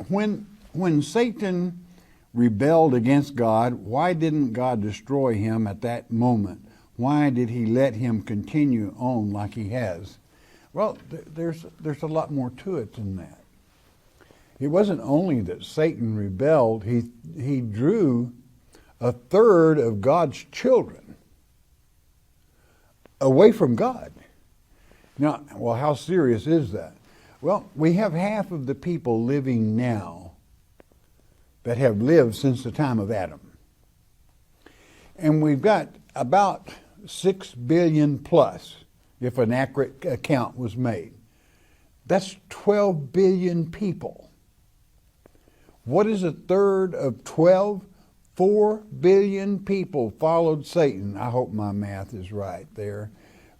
when Satan rebelled against God, why didn't God destroy him at that moment? Why did he let him continue on like he has? Well, there's a lot more to it than that. It wasn't only that Satan rebelled, he drew a third of God's children away from God. Now, well, how serious is that? Well, we have half of the people living now that have lived since the time of Adam. And we've got about 6 billion plus, if an accurate account was made. That's 12 billion people. What is a third of 12? 4 billion people followed Satan. I hope my math is right there.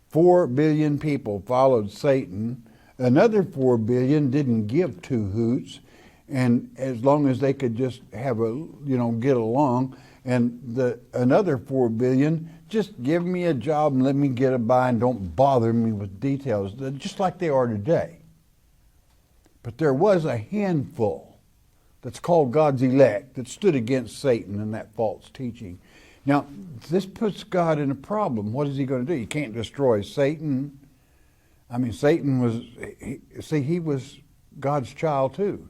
4 billion people followed Satan. Another 4 billion didn't give two hoots, and as long as they could just have get along, and another 4 billion just give me a job and let me get by and don't bother me with details, just like they are today. But there was a handful that's called God's elect that stood against Satan and that false teaching. Now, this puts God in a problem. What is he going to do? You can't destroy Satan. I mean, Satan was, he was God's child too.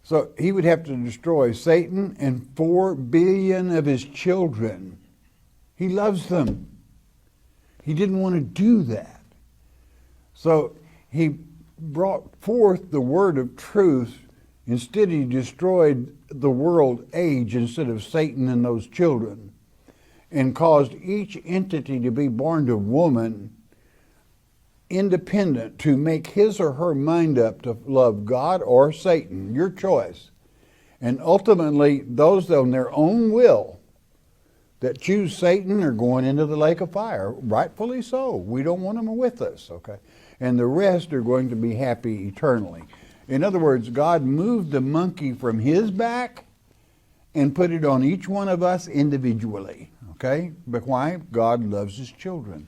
So he would have to destroy Satan and 4 billion of his children. He loves them. He didn't want to do that. So he brought forth the word of truth. Instead, he destroyed the world age instead of Satan and those children, and caused each entity to be born to woman, independent, to make his or her mind up to love God or Satan, your choice. And ultimately, those on their own will that choose Satan are going into the lake of fire, rightfully so. We don't want them with us, okay? And the rest are going to be happy eternally. In other words, God moved the monkey from his back and put it on each one of us individually, okay? But why? God loves his children.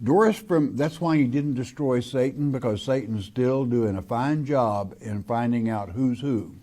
Doris, that's why he didn't destroy Satan, because Satan's still doing a fine job in finding out who's who.